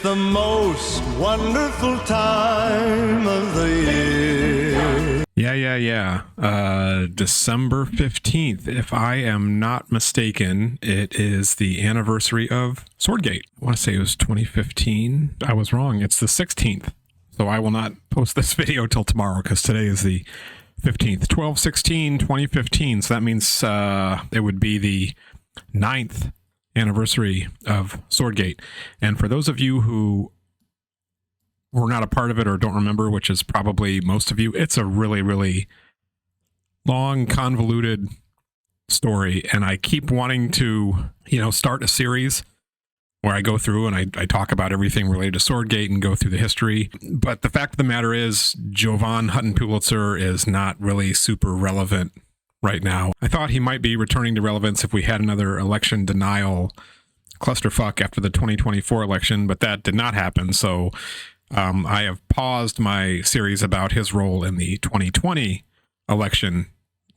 the most wonderful time of the year. Yeah. December 15th, if I am not mistaken, it is the anniversary of Swordgate. I want to say it was 2015. I was wrong. It's the 16th. So I will not post this video till tomorrow because today is the 15th. 12/16/2015. So that means it would be the 9th anniversary of Swordgate. And for those of you who were not a part of it or don't remember, which is probably most of you, it's a really, really long, convoluted story. And I keep wanting to, start a series where I go through and I talk about everything related to Swordgate and go through the history. But the fact of the matter is, Jovan Hutton Pulitzer is not really super relevant right now. I thought he might be returning to relevance if we had another election denial clusterfuck after the 2024 election, but that did not happen. So I have paused my series about his role in the 2020 election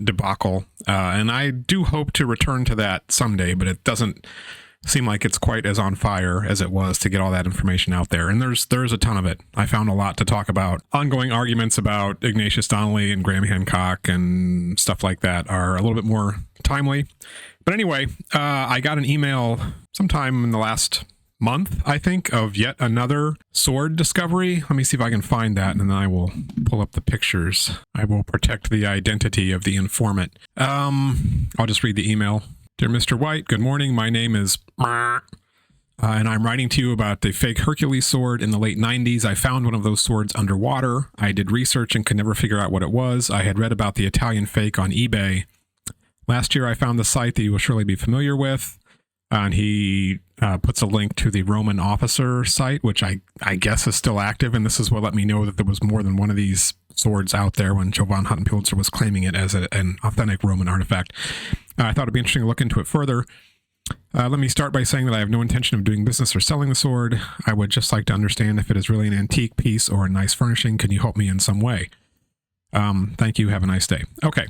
debacle, and I do hope to return to that someday, but it doesn't seem like it's quite as on fire as it was to get all that information out there. And there's a ton of it. I found a lot to talk about. Ongoing arguments about Ignatius Donnelly and Graham Hancock and stuff like that are a little bit more timely. But anyway, I got an email sometime in the last month, I think, of yet another sword discovery. Let me see if I can find that, and then I will pull up the pictures. I will protect the identity of the informant. I'll just read the email. Dear Mr. White, good morning. My name is and I'm writing to you about the fake Hercules sword in the late 90s. I found one of those swords underwater. I did research and could never figure out what it was. I had read about the Italian fake on eBay. Last year, I found the site that you will surely be familiar with. And he puts a link to the Roman officer site, which I guess is still active. And this is what let me know that there was more than one of these swords out there when Jovan Hutton Pulitzer was claiming it as an authentic Roman artifact. I thought it'd be interesting to look into it further. Let me start by saying that I have no intention of doing business or selling the sword. I would just like to understand if it is really an antique piece or a nice furnishing. Can you help me in some way? Thank you. Have a nice day. Okay.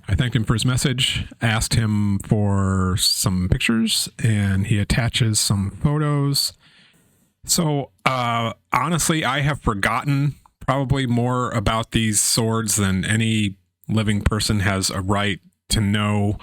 I thanked him for his message, asked him for some pictures, and he attaches some photos. So, honestly, I have forgotten probably more about these swords than any living person has a right to know.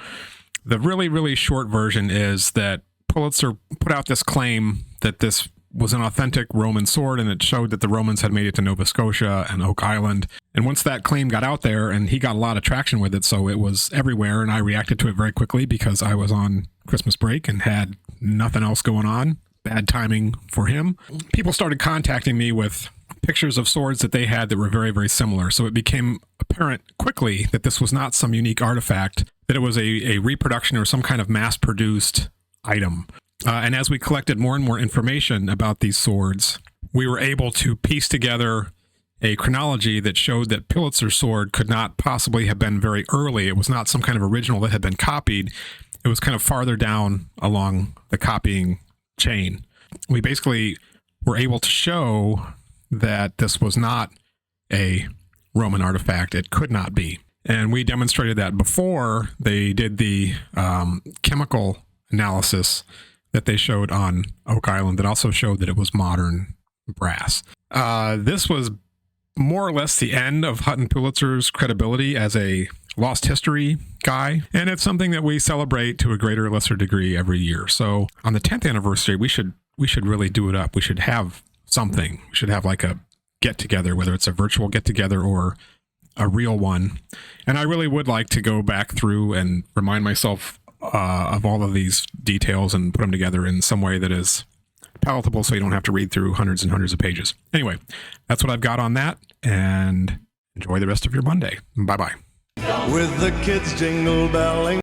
The really, really short version is that Pulitzer put out this claim that this was an authentic Roman sword, and it showed that the Romans had made it to Nova Scotia and Oak Island. And once that claim got out there, and he got a lot of traction with it, so it was everywhere, and I reacted to it very quickly because I was on Christmas break and had nothing else going on. Bad timing for him. People started contacting me with pictures of swords that they had that were very, very similar. So it became apparent quickly that this was not some unique artifact, that it was a reproduction or some kind of mass-produced item. And as we collected more and more information about these swords, we were able to piece together a chronology that showed that Pulitzer's sword could not possibly have been very early. It was not some kind of original that had been copied. It was kind of farther down along the copying chain. We basically were able to show that this was not a Roman artifact. It could not be. And we demonstrated that before they did the chemical analysis that they showed on Oak Island that also showed that it was modern brass. This was more or less the end of Hutton Pulitzer's credibility as a lost history guy, and it's something that we celebrate to a greater or lesser degree every year. So on the 10th anniversary, we should really do it up. We should have something. We should have like a get-together, whether it's a virtual get-together or a real one. And I really would like to go back through and remind myself of all of these details and put them together in some way that is palatable so you don't have to read through hundreds and hundreds of pages. Anyway, that's what I've got on that, and enjoy the rest of your Monday. Bye-bye. With the kids jingle belling.